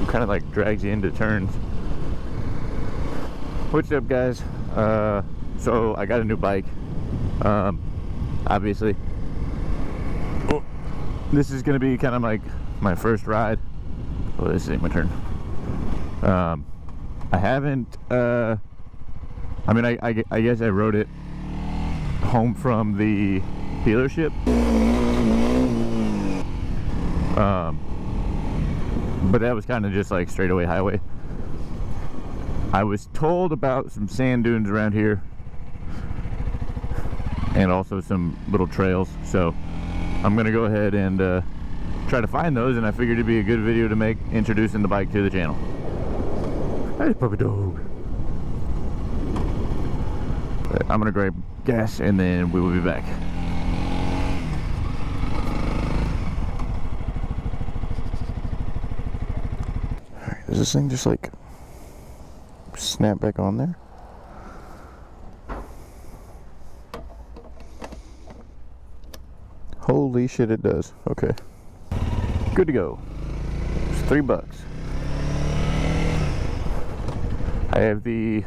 kind of like drags you into turns. What's up, guys? So I got a new bike, obviously. Oh, this is gonna be kind of like my first ride. Oh, this ain't my turn. I haven't, I mean, I guess I rode it home from the dealership. But that was kind of just like straightaway highway. I was told about some sand dunes around here and also some little trails, so I'm gonna go ahead and try to find those, and I figured it'd be a good video to make introducing the bike to the channel. Hey, puppy dog. But I'm gonna grab gas and then we will be back. Alright, does this thing just like snap back on there? Holy shit, it does. Okay. Good to go. It's $3. I have the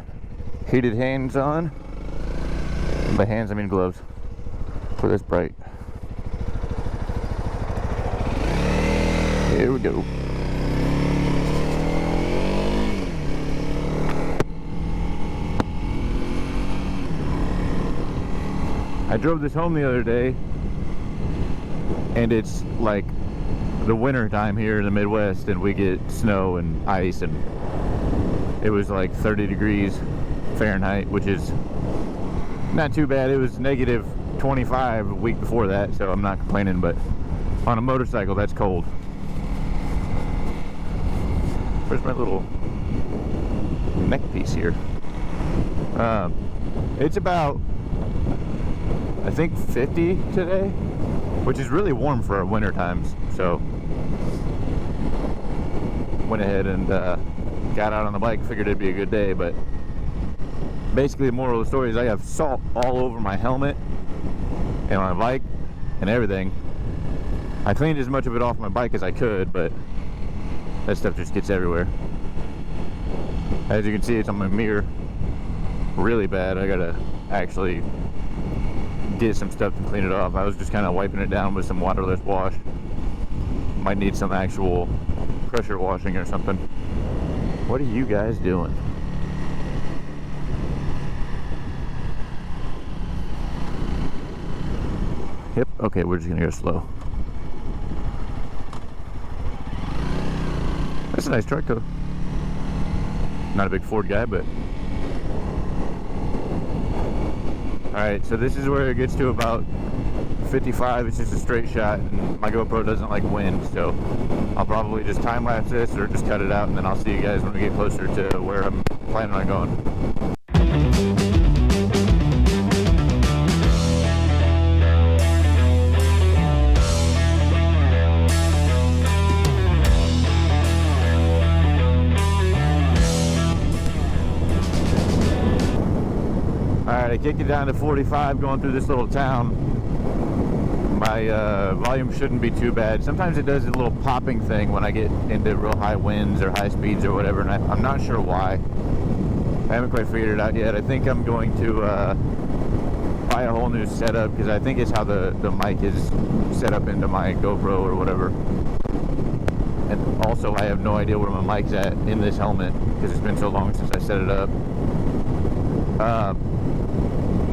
heated hands on. By hands, I mean gloves. For this bright. Here we go. I drove this home the other day, and it's like the winter time here in the Midwest, and we get snow and ice, and it was like 30 degrees Fahrenheit, which is not too bad. It was negative 25 a week before that, so I'm not complaining, but on a motorcycle, that's cold. Where's my little neck piece here? It's about, I think, 50 today, which is really warm for our winter times, so went ahead and got out on the bike, figured it'd be a good day. But basically the moral of the story is I have salt all over my helmet and my bike and everything. I cleaned as much of it off my bike as I could, but that stuff just gets everywhere. As you can see, it's on my mirror really bad. I gotta actually get some stuff to clean it off. I was just kind of wiping it down with some waterless wash. Might need some actual pressure washing or something. What are you guys doing? Yep, okay, we're just gonna go slow. That's a nice truck though. Not a big Ford guy, but alright, so this is where it gets to about 55. It's just a straight shot, and my GoPro doesn't like wind, so I'll probably just time lapse this or just cut it out, and then I'll see you guys when we get closer to where I'm planning on going. Alright, I kicked it down to 45 going through this little town. My volume shouldn't be too bad. Sometimes it does a little popping thing when I get into real high winds or high speeds or whatever, and I'm not sure why. I haven't quite figured it out yet. I think I'm going to buy a whole new setup, because I think it's how the mic is set up into my GoPro or whatever. And also, I have no idea where my mic's at in this helmet, because it's been so long since I set it up.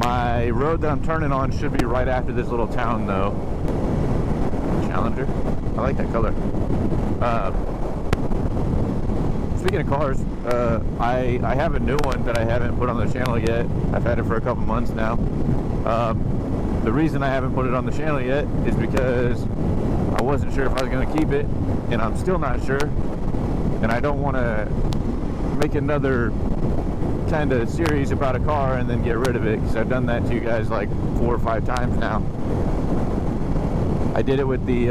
My road that I'm turning on should be right after this little town, though. Challenger. I like that color. Speaking of cars, I have a new one that I haven't put on the channel yet. I've had it for a couple months now. The reason I haven't put it on the channel yet is because I wasn't sure if I was going to keep it, and I'm still not sure. And I don't want to make another kind of series about a car and then get rid of it, because I've done that to you guys like 4 or 5 times now. I did it with the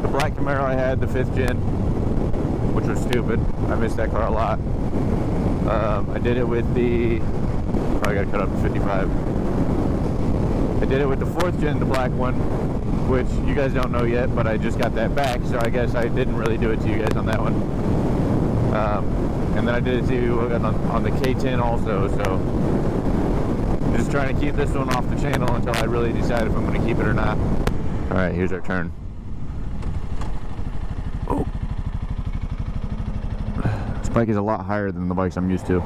black Camaro I had, the 5th gen, which was stupid. I missed that car a lot. I did it with the, probably got to cut up to 55. I did it with the 4th gen, the black one, which you guys don't know yet, but I just got that back, so I guess I didn't really do it to you guys on that one. And then I did it to you on the K10 also, so just trying to keep this one off the channel until I really decide if I'm going to keep it or not. Alright, here's our turn. Oh. This bike is a lot higher than the bikes I'm used to.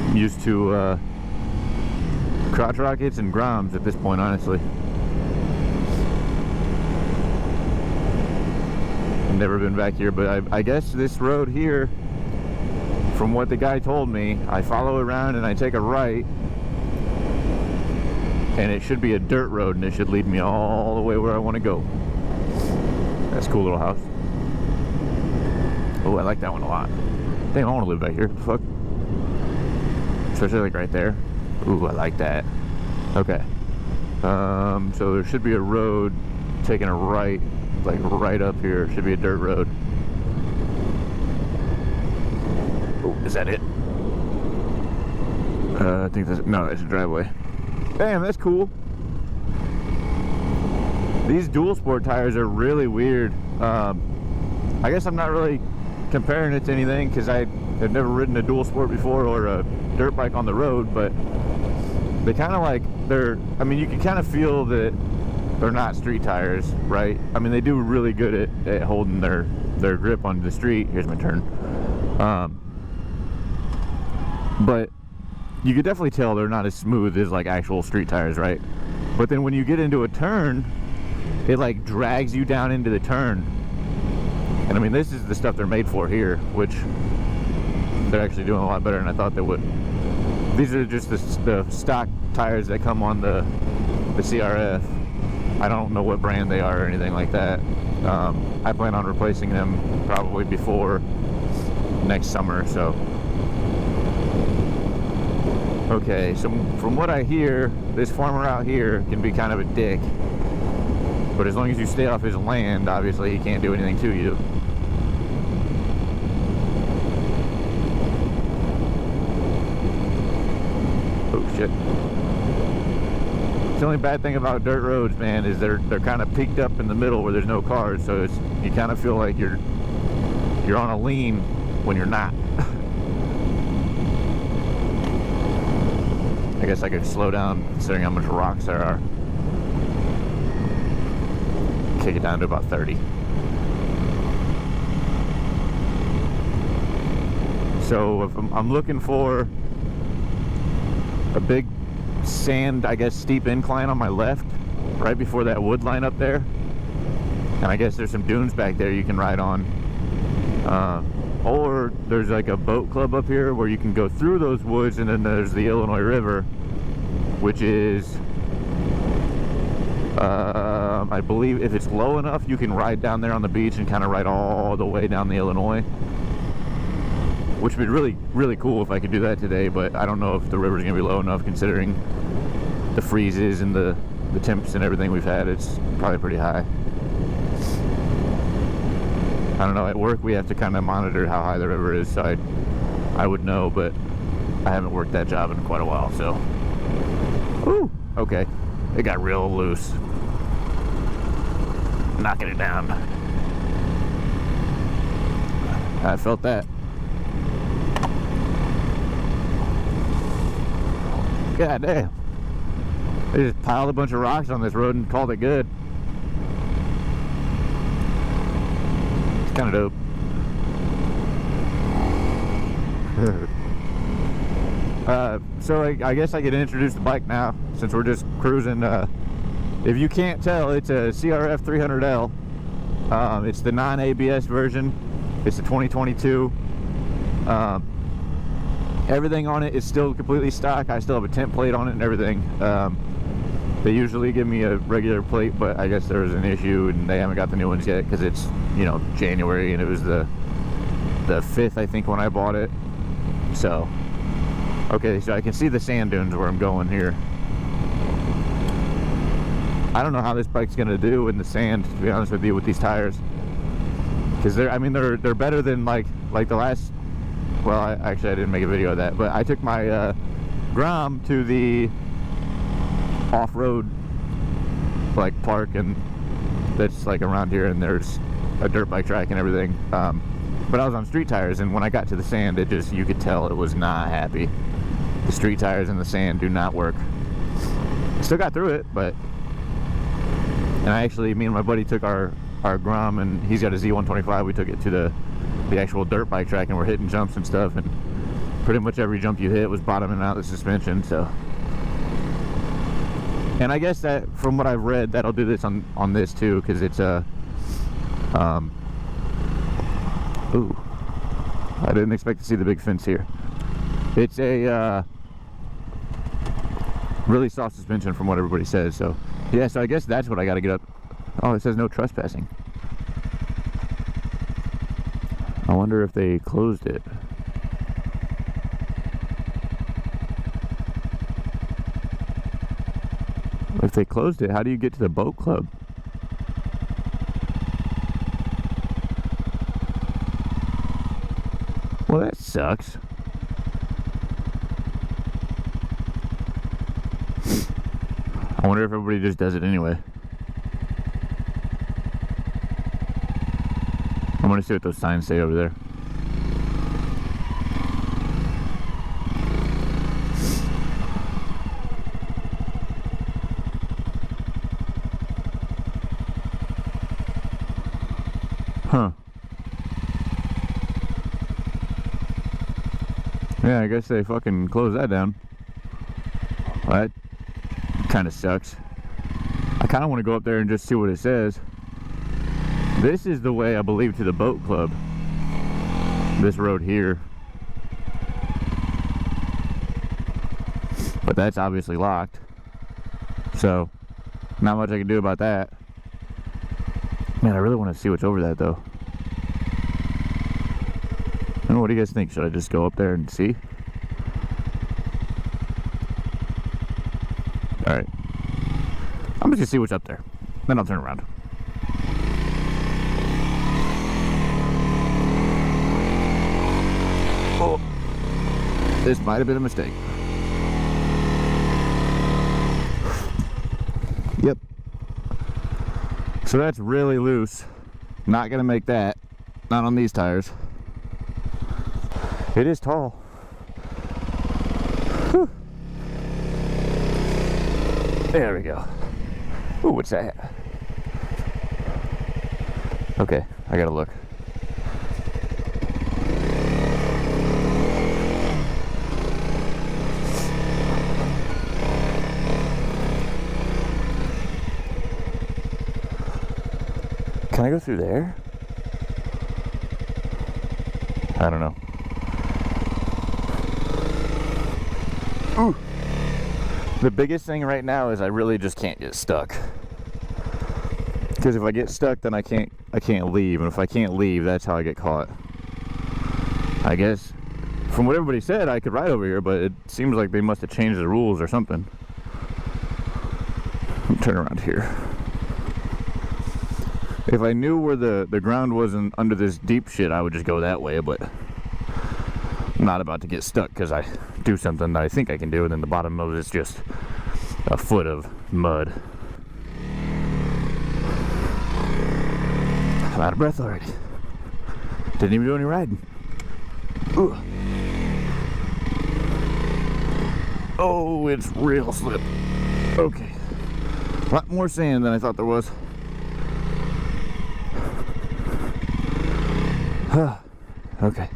I'm used to crotch rockets and Groms at this point, honestly. I've never been back here, but I guess this road here, from what the guy told me, I follow around and I take a right, and it should be a dirt road, and it should lead me all the way where I want to go. That's a cool little house. Oh, I like that one a lot. Dang, I want to live back here. Fuck. Especially like right there. Ooh, I like that. Okay. So there should be a road taking a right, like right up here. Should be a dirt road. Oh, is that it? I think that's, no, that's a driveway. Damn, that's cool. These dual sport tires are really weird. I guess I'm not really comparing it to anything because I have never ridden a dual sport before or a dirt bike on the road, but they kind of like, I mean, you can kind of feel that they're not street tires, right? I mean, they do really good at holding their grip on the street. Here's my turn. But you could definitely tell they're not as smooth as like actual street tires, right? But then when you get into a turn, it like drags you down into the turn. And I mean, this is the stuff they're made for here, which they're actually doing a lot better than I thought they would. These are just the stock tires that come on the CRF. I don't know what brand they are or anything like that. I plan on replacing them probably before next summer, so. Okay, so from what I hear, this farmer out here can be kind of a dick. But as long as you stay off his land, obviously he can't do anything to you. Oh shit. The only bad thing about dirt roads, man, is they're kind of peaked up in the middle where there's no cars, so you kind of feel like you're on a lean when you're not. I guess I could slow down considering how much rocks there are. Kick it down to about 30. So if I'm looking for a big sand, I guess, steep incline on my left, right before that wood line up there. And I guess there's some dunes back there you can ride on. Or there's like a boat club up here where you can go through those woods, and then there's the Illinois River, which is, I believe if it's low enough, you can ride down there on the beach and kind of ride all the way down the Illinois. Which would be really, really cool if I could do that today, but I don't know if the river's gonna be low enough considering the freezes and the temps and everything we've had. It's probably pretty high. I don't know, at work we have to kind of monitor how high the river is, so I would know, but I haven't worked that job in quite a while, so. Ooh, okay. It got real loose. Knocking it down. I felt that. God damn. They just piled a bunch of rocks on this road and called it good. It's kind of dope. So I guess I could introduce the bike now since we're just cruising. If you can't tell, it's a CRF300l. It's the non-ABS version. It's the 2022. Everything on it is still completely stock. I still have a temp plate on it and everything. They usually give me a regular plate, but I guess there was an issue and they haven't got the new ones yet because it's, you know, January, and it was the 5th, I think, when I bought it. So, okay, so I can see the sand dunes where I'm going here. I don't know how this bike's gonna do in the sand, to be honest with you, with these tires, because they're better than like the last. Well, actually I didn't make a video of that, but I took my Grom to the off-road like park, and that's like around here, and there's a dirt bike track and everything. But I was on street tires, and when I got to the sand, it just, you could tell it was not happy. The street tires in the sand do not work. Still got through it, but, and I actually, me and my buddy took our Grom, and he's got a Z125. We took it to the actual dirt bike track, and we're hitting jumps and stuff, and pretty much every jump you hit was bottoming out the suspension. So, and I guess that, from what I've read, that'll do this on this too, because it's a ooh, I didn't expect to see the big fence here. It's a really soft suspension from what everybody says. So yeah, so I guess that's what I got to get up. Oh, it says no trespassing. I wonder if they closed it. If they closed it, how do you get to the boat club? Well, that sucks. I wonder if everybody just does it anyway. I'm gonna see what those signs say over there. Huh. Yeah, I guess they fucking closed that down. Well, that kind of sucks. I kind of want to go up there and just see what it says. This is the way, I believe, to the boat club. This road here. But that's obviously locked. So, not much I can do about that. Man, I really want to see what's over that, though. I don't know, what do you guys think? Should I just go up there and see? Alright. I'm just gonna see what's up there. Then I'll turn around. Oh, this might have been a mistake. Yep. So that's really loose. Not gonna make that. Not on these tires. It is tall. Whew. There we go. Ooh, what's that? Okay, I gotta look. Can I go through there? I don't know. Ooh. The biggest thing right now is I really just can't get stuck. Because if I get stuck, then I can't leave, and if I can't leave, that's how I get caught. I guess from what everybody said, I could ride over here, but it seems like they must have changed the rules or something. Turn around here. If I knew where the ground wasn't under this deep shit, I would just go that way, but I'm not about to get stuck because I do something that I think I can do, and then the bottom of it's just a foot of mud. I'm out of breath already. Didn't even do any riding. Ooh. Oh, it's real slip. Okay. A lot more sand than I thought there was. Okay.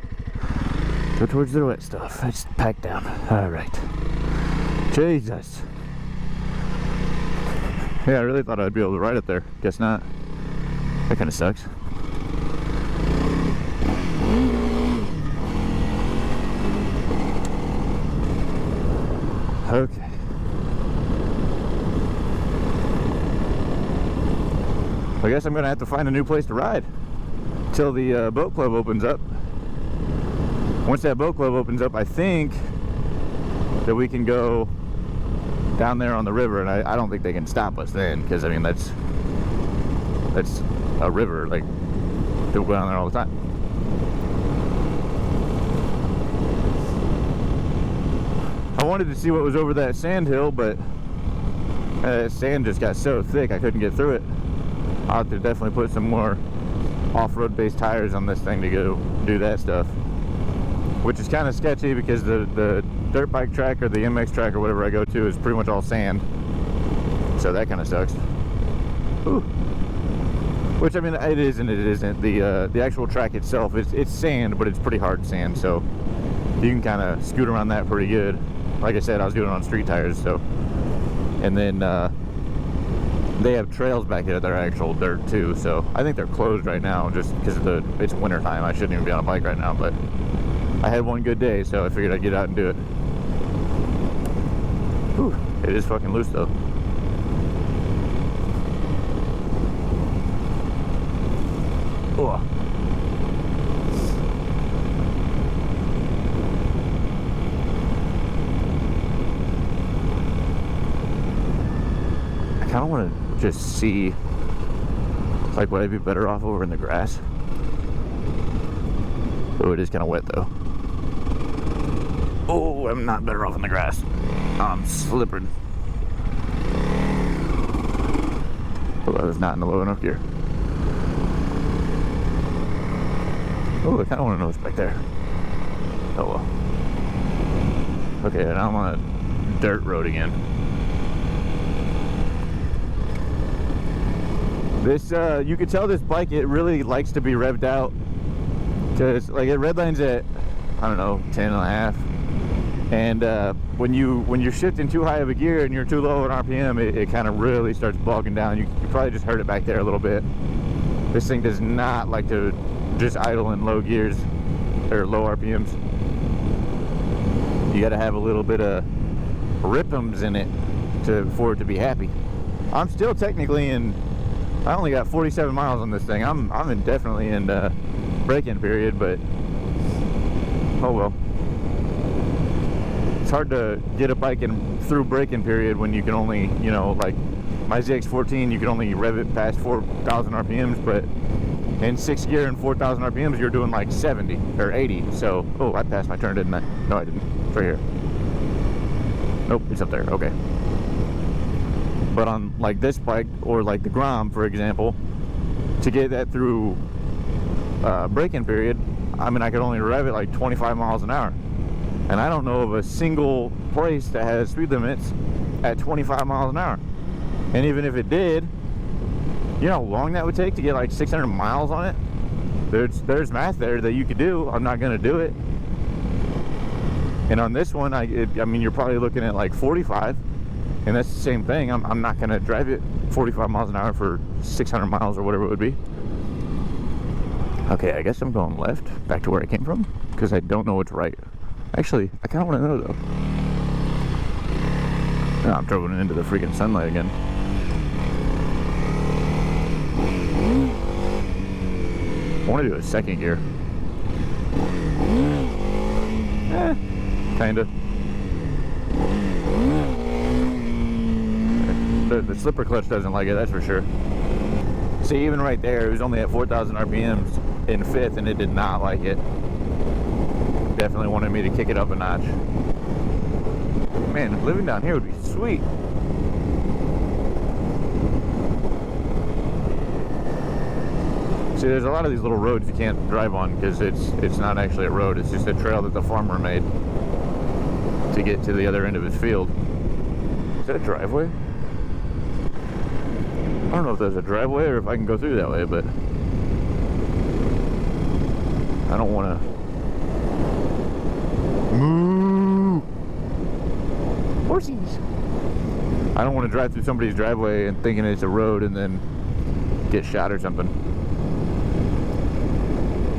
Go towards the wet stuff. It's packed down. Alright. Jesus. Yeah, I really thought I'd be able to ride it there. Guess not. That kind of sucks. Okay. I guess I'm gonna have to find a new place to ride till the boat club opens up. Once that boat club opens up, I think that we can go down there on the river, and I don't think they can stop us then, because I mean that's a river, like they'll go down there all the time. I wanted to see what was over that sand hill, but Sand just got so thick I couldn't get through it. I'll have to definitely put some more off-road based tires on this thing to go do that stuff, which is kind of sketchy because the dirt bike track or the MX track or whatever I go to is pretty much all sand, so that kind of sucks. Ooh. Which, I mean, it is and it isn't. The actual track itself, it's sand, but it's pretty hard sand, so you can kind of scoot around that pretty good. Like I said, I was doing it on street tires, so. And then they have trails back there that are actual dirt too, so I think they're closed right now just because it's winter time. I shouldn't even be on a bike right now, but I had one good day, so I figured I'd get out and do it. Whew, it is fucking loose though. Ugh. I kind of want to just see, like, would I be better off over in the grass? Oh, it is kind of wet though. Oh, I'm not better off in the grass. I'm slipping. Oh, I was not in the low enough gear. Oh, I kind of want to know what's back there. Oh well. Okay, now I'm on a dirt road again. This, you could tell this bike, it really likes to be revved out. Because, like, it redlines at, I don't know, 10.5. And when you're shifting too high of a gear and you're too low in RPM, it kind of really starts bogging down. You probably just heard it back there a little bit. This thing does not like to just idle in low gears or low RPMs. You got to have a little bit of rhythms in it for it to be happy. I'm still technically in. I only got 47 miles on this thing. I'm definitely in break-in period, but oh well. It's hard to get a bike through break-in period when you can only, you know, like my ZX14, you can only rev it past 4,000 RPMs, but in 6th gear and 4,000 RPMs, you're doing like 70 or 80. So, oh, I passed my turn, didn't I? No, I didn't. It's right here. Nope, it's up there. Okay. But on like this bike or like the Grom, for example, to get that through break-in period, I mean, I could only rev it like 25 miles an hour. And I don't know of a single place that has speed limits at 25 miles an hour. And even if it did, you know how long that would take to get like 600 miles on it? There's math there that you could do. I'm not going to do it. And on this one, I mean, you're probably looking at like 45. And that's the same thing. I'm not going to drive it 45 miles an hour for 600 miles or whatever it would be. Okay, I guess I'm going left, back to where I came from, because I don't know what's right. Actually, I kind of want to know, though. Oh, I'm driving into the freaking sunlight again. I want to do a 2nd gear. Kinda. The slipper clutch doesn't like it, that's for sure. See, even right there, it was only at 4,000 RPMs in 5th, and it did not like it. Definitely wanted me to kick it up a notch. Man, living down here would be sweet. See, there's a lot of these little roads you can't drive on because it's not actually a road. It's just a trail that the farmer made to get to the other end of his field. Is that a driveway? I don't know if there's a driveway or if I can go through that way, but I don't want to. Moo! Horsies! I don't want to drive through somebody's driveway and thinking it's a road and then get shot or something.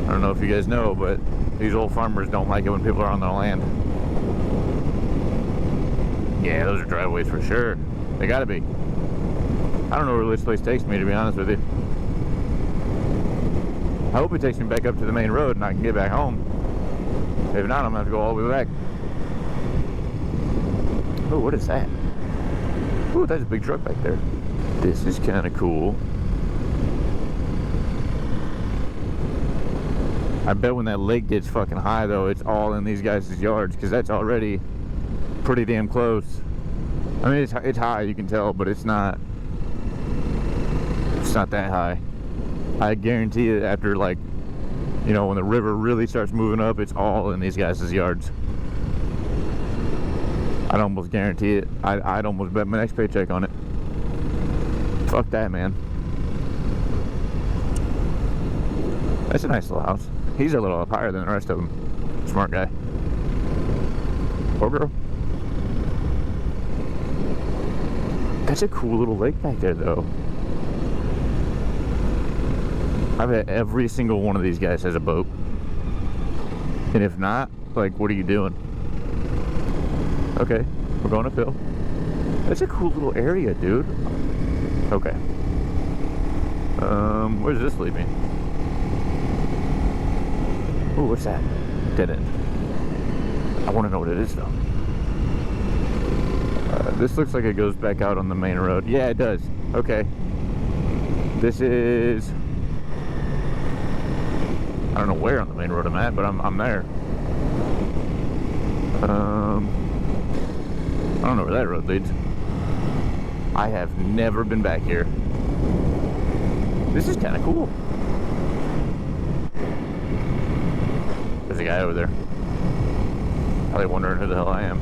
I don't know if you guys know, but these old farmers don't like it when people are on their land. Yeah, those are driveways for sure. They gotta be. I don't know where this place takes me, to be honest with you. I hope it takes me back up to the main road and I can get back home. If not, I'm gonna have to go all the way back. Oh, what is that? Oh, that's a big truck back there. This is kind of cool. I bet when that lake gets fucking high, though, it's all in these guys' yards, because that's already pretty damn close I mean, it's high, you can tell, but it's not that high. I guarantee it, after, like, you know, when the river really starts moving up, it's all in these guys' yards. I'd almost guarantee it. I'd almost bet my next paycheck on it. Fuck that, man. That's a nice little house. He's a little up higher than the rest of them. Smart guy. Or girl. That's a cool little lake back there, though. I bet every single one of these guys has a boat. And if not, like, what are you doing? Okay, we're going uphill. That's a cool little area, dude. Okay. Where's this lead me? Ooh, what's that? Dead end. I want to know what it is, though. This looks like it goes back out on the main road. Yeah, it does. Okay. This is... I don't know where on the main road I'm at, but I'm there. I don't know where that road leads. I have never been back here. This is kind of cool. There's a guy over there. Probably wondering who the hell I am.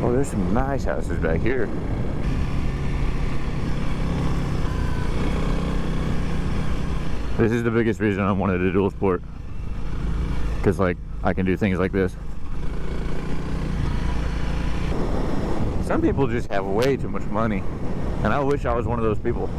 Oh, there's some nice houses back here. This is the biggest reason I wanted a dual sport. Because, like, I can do things like this. Some people just have way too much money. And I wish I was one of those people.